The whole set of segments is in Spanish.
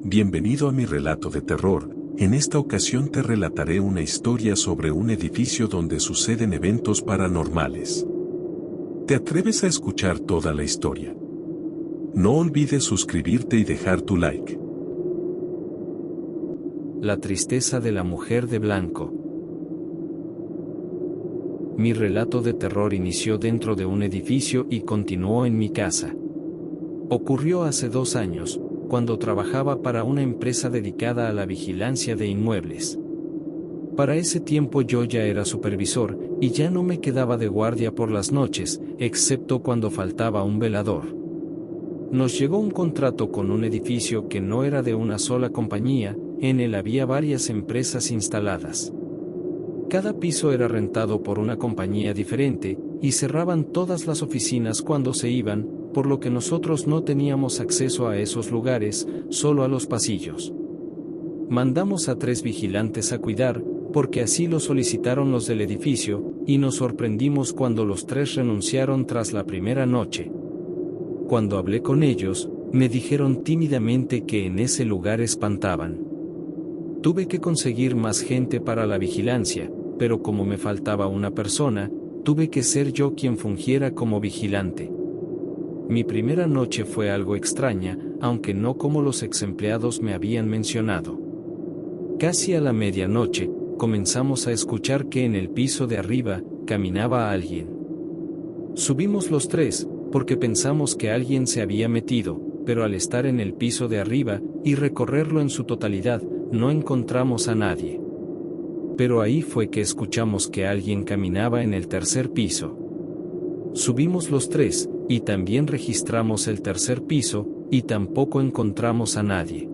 Bienvenido a mi relato de terror. En esta ocasión te relataré una historia sobre un edificio donde suceden eventos paranormales. ¿Te atreves a escuchar toda la historia? No olvides suscribirte y dejar tu like. La tristeza de la mujer de blanco. Mi relato de terror inició dentro de un edificio y continuó en mi casa. Ocurrió hace 2 años, cuando trabajaba para una empresa dedicada a la vigilancia de inmuebles. Para ese tiempo yo ya era supervisor, y ya no me quedaba de guardia por las noches, excepto cuando faltaba un velador. Nos llegó un contrato con un edificio que no era de una sola compañía, en él había varias empresas instaladas. Cada piso era rentado por una compañía diferente, y cerraban todas las oficinas cuando se iban, por lo que nosotros no teníamos acceso a esos lugares, solo a los pasillos. Mandamos a 3 vigilantes a cuidar, porque así lo solicitaron los del edificio, y nos sorprendimos cuando los 3 renunciaron tras la primera noche. Cuando hablé con ellos, me dijeron tímidamente que en ese lugar espantaban. Tuve que conseguir más gente para la vigilancia, pero como me faltaba una persona, tuve que ser yo quien fungiera como vigilante. Mi primera noche fue algo extraña, aunque no como los exempleados me habían mencionado. Casi a la medianoche, comenzamos a escuchar que en el piso de arriba, caminaba alguien. Subimos los 3, porque pensamos que alguien se había metido, pero al estar en el piso de arriba, y recorrerlo en su totalidad, no encontramos a nadie. Pero ahí fue que escuchamos que alguien caminaba en el tercer piso. Subimos los 3, y también registramos el tercer piso, y tampoco encontramos a nadie.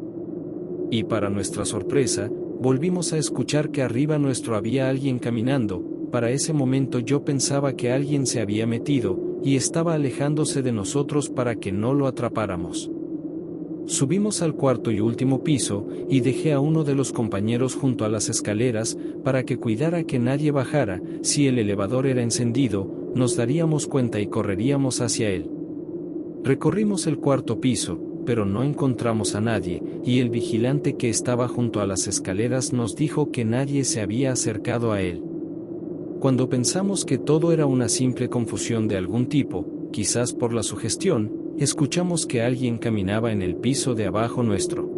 Y para nuestra sorpresa, volvimos a escuchar que arriba nuestro había alguien caminando. Para ese momento yo pensaba que alguien se había metido, y estaba alejándose de nosotros para que no lo atrapáramos. Subimos al cuarto y último piso, y dejé a uno de los compañeros junto a las escaleras, para que cuidara que nadie bajara. Si el elevador era encendido, nos daríamos cuenta y correríamos hacia él. Recorrimos el cuarto piso, pero no encontramos a nadie, y el vigilante que estaba junto a las escaleras nos dijo que nadie se había acercado a él. Cuando pensamos que todo era una simple confusión de algún tipo, quizás por la sugestión, escuchamos que alguien caminaba en el piso de abajo nuestro.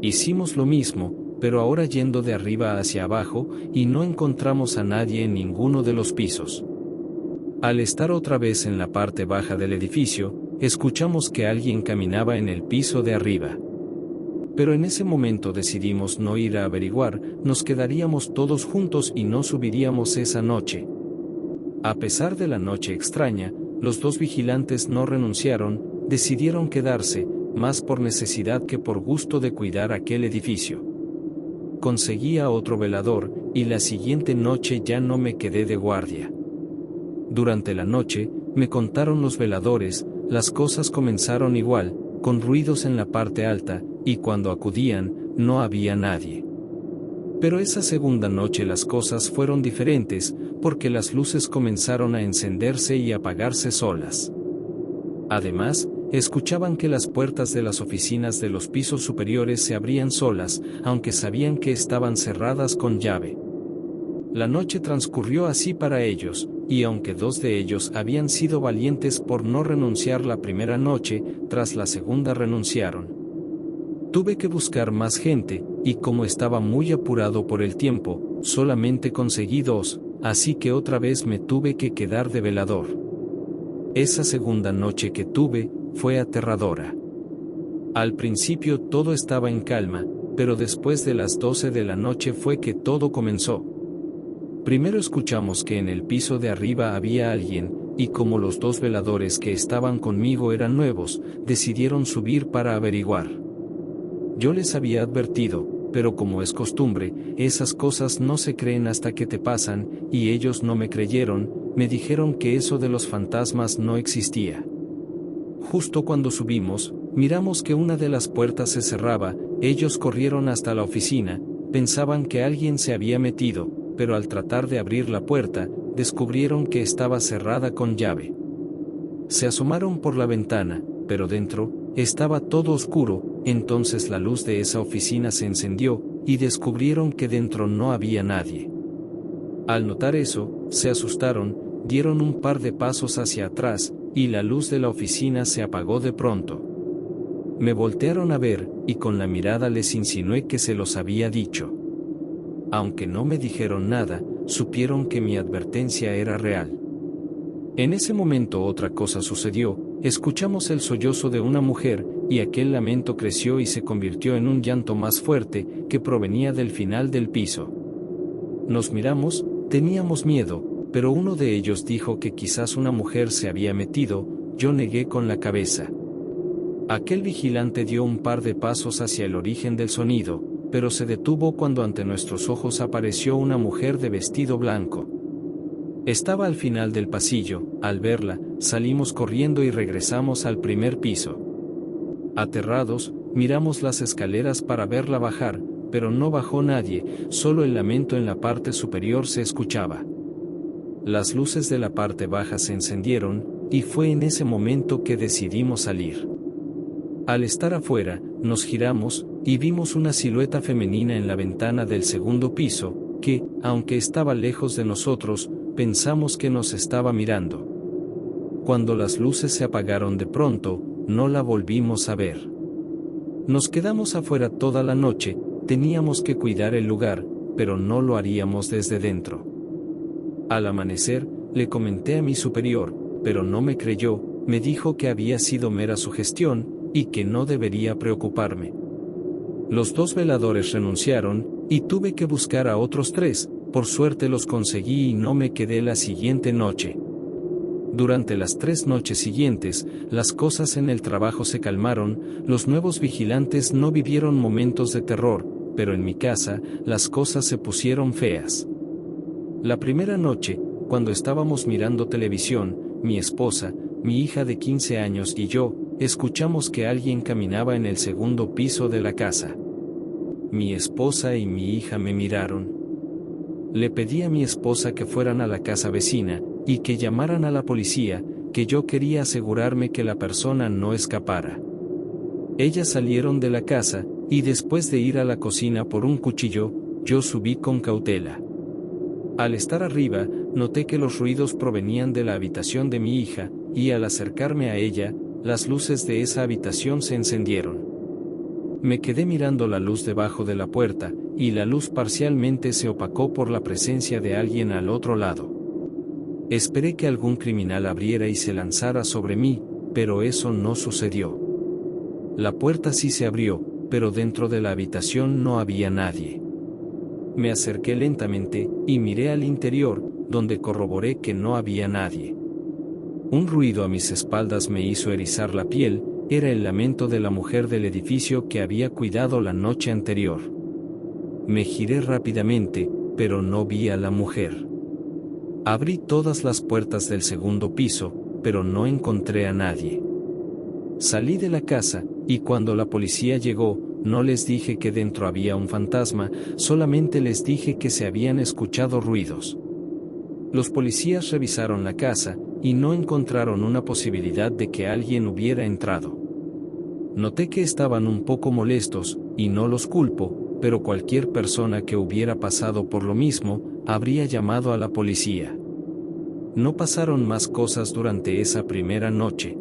Hicimos lo mismo, pero ahora yendo de arriba hacia abajo, y no encontramos a nadie en ninguno de los pisos. Al estar otra vez en la parte baja del edificio, escuchamos que alguien caminaba en el piso de arriba. Pero en ese momento decidimos no ir a averiguar, nos quedaríamos todos juntos y no subiríamos esa noche. A pesar de la noche extraña, los 2 vigilantes no renunciaron, decidieron quedarse, más por necesidad que por gusto de cuidar aquel edificio. Conseguí a otro velador, y la siguiente noche ya no me quedé de guardia. Durante la noche, me contaron los veladores, las cosas comenzaron igual, con ruidos en la parte alta, y cuando acudían, no había nadie. Pero esa segunda noche las cosas fueron diferentes, porque las luces comenzaron a encenderse y apagarse solas. Además, escuchaban que las puertas de las oficinas de los pisos superiores se abrían solas, aunque sabían que estaban cerradas con llave. La noche transcurrió así para ellos, y aunque 2 de ellos habían sido valientes por no renunciar la primera noche, tras la segunda renunciaron. Tuve que buscar más gente, y como estaba muy apurado por el tiempo, solamente conseguí 2, así que otra vez me tuve que quedar de velador. Esa segunda noche que tuve, fue aterradora. Al principio todo estaba en calma, pero después de las 12 de la noche fue que todo comenzó. Primero escuchamos que en el piso de arriba había alguien, y como los 2 veladores que estaban conmigo eran nuevos, decidieron subir para averiguar. Yo les había advertido, pero como es costumbre, esas cosas no se creen hasta que te pasan, y ellos no me creyeron, me dijeron que eso de los fantasmas no existía. Justo cuando subimos, miramos que una de las puertas se cerraba, ellos corrieron hasta la oficina, pensaban que alguien se había metido, pero al tratar de abrir la puerta, descubrieron que estaba cerrada con llave. Se asomaron por la ventana, pero dentro, estaba todo oscuro, entonces la luz de esa oficina se encendió, y descubrieron que dentro no había nadie. Al notar eso, se asustaron, dieron un par de pasos hacia atrás, y la luz de la oficina se apagó de pronto. Me voltearon a ver, y con la mirada les insinué que se los había dicho. Aunque no me dijeron nada, supieron que mi advertencia era real. En ese momento otra cosa sucedió, escuchamos el sollozo de una mujer, y aquel lamento creció y se convirtió en un llanto más fuerte, que provenía del final del piso. Nos miramos, teníamos miedo, pero uno de ellos dijo que quizás una mujer se había metido, yo negué con la cabeza. Aquel vigilante dio un par de pasos hacia el origen del sonido, pero se detuvo cuando ante nuestros ojos apareció una mujer de vestido blanco. Estaba al final del pasillo. Al verla, salimos corriendo y regresamos al primer piso. Aterrados, miramos las escaleras para verla bajar, pero no bajó nadie, solo el lamento en la parte superior se escuchaba. Las luces de la parte baja se encendieron, y fue en ese momento que decidimos salir. Al estar afuera, nos giramos, y vimos una silueta femenina en la ventana del segundo piso, que, aunque estaba lejos de nosotros, pensamos que nos estaba mirando. Cuando las luces se apagaron de pronto, no la volvimos a ver. Nos quedamos afuera toda la noche, teníamos que cuidar el lugar, pero no lo haríamos desde dentro. Al amanecer, le comenté a mi superior, pero no me creyó, me dijo que había sido mera sugestión, y que no debería preocuparme. Los 2 veladores renunciaron, y tuve que buscar a otros 3, por suerte los conseguí y no me quedé la siguiente noche. Durante las 3 noches siguientes, las cosas en el trabajo se calmaron, los nuevos vigilantes no vivieron momentos de terror, pero en mi casa, las cosas se pusieron feas. La primera noche, cuando estábamos mirando televisión, mi esposa, mi hija de 15 años y yo, escuchamos que alguien caminaba en el segundo piso de la casa. Mi esposa y mi hija me miraron. Le pedí a mi esposa que fueran a la casa vecina, y que llamaran a la policía, que yo quería asegurarme que la persona no escapara. Ellas salieron de la casa, y después de ir a la cocina por un cuchillo, yo subí con cautela. Al estar arriba, noté que los ruidos provenían de la habitación de mi hija, y al acercarme a ella, las luces de esa habitación se encendieron. Me quedé mirando la luz debajo de la puerta, y la luz parcialmente se opacó por la presencia de alguien al otro lado. Esperé que algún criminal abriera y se lanzara sobre mí, pero eso no sucedió. La puerta sí se abrió, pero dentro de la habitación no había nadie. Me acerqué lentamente, y miré al interior, donde corroboré que no había nadie. Un ruido a mis espaldas me hizo erizar la piel, era el lamento de la mujer del edificio que había cuidado la noche anterior. Me giré rápidamente, pero no vi a la mujer. Abrí todas las puertas del segundo piso, pero no encontré a nadie. Salí de la casa, y cuando la policía llegó, no les dije que dentro había un fantasma, solamente les dije que se habían escuchado ruidos. Los policías revisaron la casa, y no encontraron una posibilidad de que alguien hubiera entrado. Noté que estaban un poco molestos, y no los culpo, pero cualquier persona que hubiera pasado por lo mismo, habría llamado a la policía. No pasaron más cosas durante esa primera noche.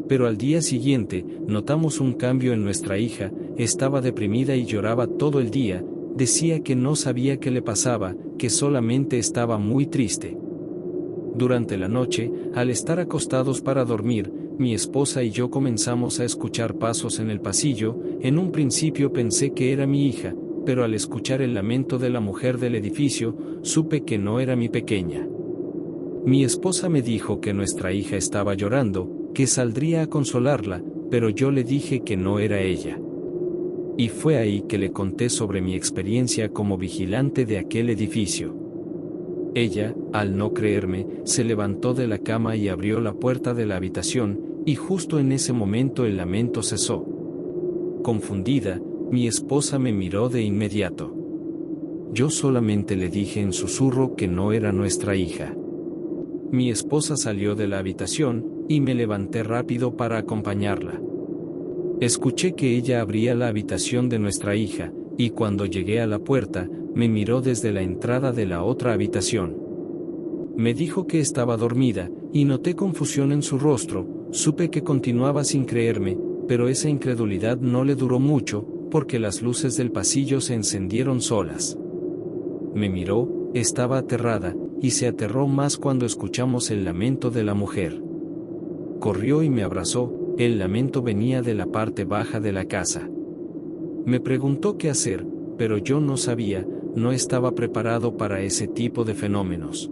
Pero al día siguiente, notamos un cambio en nuestra hija, estaba deprimida y lloraba todo el día, decía que no sabía qué le pasaba, que solamente estaba muy triste. Durante la noche, al estar acostados para dormir, mi esposa y yo comenzamos a escuchar pasos en el pasillo. En un principio pensé que era mi hija, pero al escuchar el lamento de la mujer del edificio, supe que no era mi pequeña. Mi esposa me dijo que nuestra hija estaba llorando, que saldría a consolarla, pero yo le dije que no era ella. Y fue ahí que le conté sobre mi experiencia como vigilante de aquel edificio. Ella, al no creerme, se levantó de la cama y abrió la puerta de la habitación, y justo en ese momento el lamento cesó. Confundida, mi esposa me miró de inmediato. Yo solamente le dije en susurro que no era nuestra hija. Mi esposa salió de la habitación, y me levanté rápido para acompañarla. Escuché que ella abría la habitación de nuestra hija, y cuando llegué a la puerta, me miró desde la entrada de la otra habitación. Me dijo que estaba dormida, y noté confusión en su rostro. Supe que continuaba sin creerme, pero esa incredulidad no le duró mucho, porque las luces del pasillo se encendieron solas. Me miró, estaba aterrada, y se aterró más cuando escuchamos el lamento de la mujer. Corrió y me abrazó. El lamento venía de la parte baja de la casa. Me preguntó qué hacer, pero yo no sabía, no estaba preparado para ese tipo de fenómenos.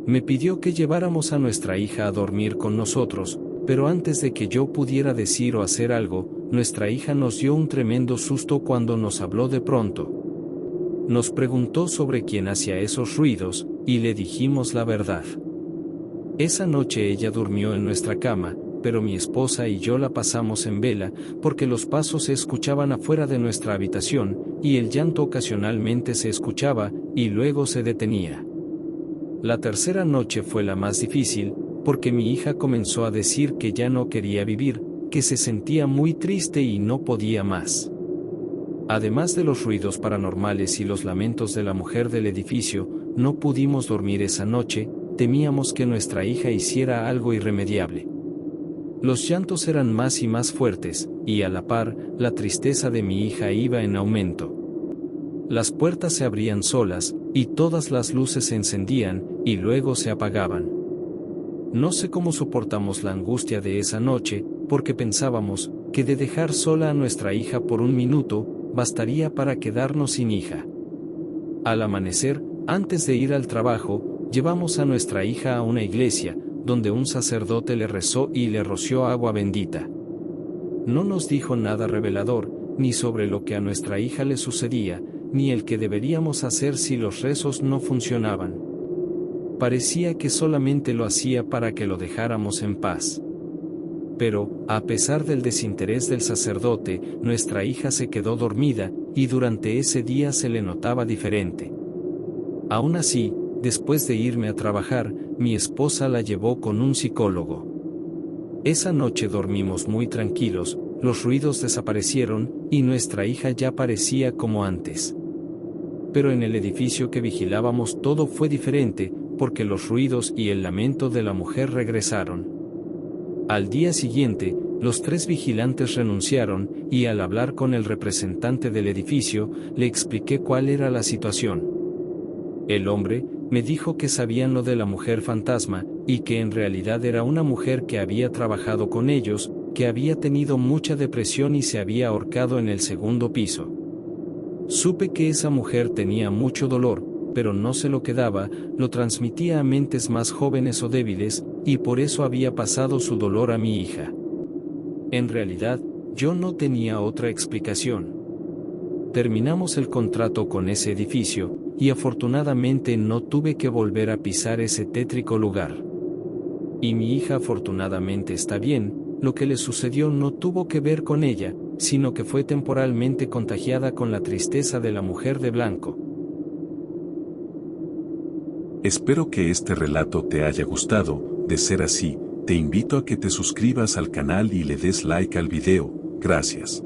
Me pidió que lleváramos a nuestra hija a dormir con nosotros, pero antes de que yo pudiera decir o hacer algo, nuestra hija nos dio un tremendo susto cuando nos habló de pronto. Nos preguntó sobre quién hacía esos ruidos, y le dijimos la verdad. Esa noche ella durmió en nuestra cama, pero mi esposa y yo la pasamos en vela, porque los pasos se escuchaban afuera de nuestra habitación, y el llanto ocasionalmente se escuchaba, y luego se detenía. La tercera noche fue la más difícil, porque mi hija comenzó a decir que ya no quería vivir, que se sentía muy triste y no podía más. Además de los ruidos paranormales y los lamentos de la mujer del edificio, no pudimos dormir esa noche, temíamos que nuestra hija hiciera algo irremediable. Los llantos eran más y más fuertes, y a la par, la tristeza de mi hija iba en aumento. Las puertas se abrían solas, y todas las luces se encendían, y luego se apagaban. No sé cómo soportamos la angustia de esa noche, porque pensábamos que de dejar sola a nuestra hija por un minuto, bastaría para quedarnos sin hija. Al amanecer, antes de ir al trabajo, llevamos a nuestra hija a una iglesia, donde un sacerdote le rezó y le roció agua bendita. No nos dijo nada revelador, ni sobre lo que a nuestra hija le sucedía, ni el que deberíamos hacer si los rezos no funcionaban. Parecía que solamente lo hacía para que lo dejáramos en paz. Pero, a pesar del desinterés del sacerdote, nuestra hija se quedó dormida, y durante ese día se le notaba diferente. Aún así, después de irme a trabajar, mi esposa la llevó con un psicólogo. Esa noche dormimos muy tranquilos, los ruidos desaparecieron, y nuestra hija ya parecía como antes. Pero en el edificio que vigilábamos todo fue diferente, porque los ruidos y el lamento de la mujer regresaron. Al día siguiente, los 3 vigilantes renunciaron, y al hablar con el representante del edificio, le expliqué cuál era la situación. El hombre me dijo que sabían lo de la mujer fantasma, y que en realidad era una mujer que había trabajado con ellos, que había tenido mucha depresión y se había ahorcado en el 2º piso. Supe que esa mujer tenía mucho dolor, pero no se lo quedaba, lo transmitía a mentes más jóvenes o débiles, y por eso había pasado su dolor a mi hija. En realidad, yo no tenía otra explicación. Terminamos el contrato con ese edificio, y afortunadamente no tuve que volver a pisar ese tétrico lugar. Y mi hija afortunadamente está bien, lo que le sucedió no tuvo que ver con ella, sino que fue temporalmente contagiada con la tristeza de la mujer de blanco. Espero que este relato te haya gustado. De ser así, te invito a que te suscribas al canal y le des like al video. Gracias.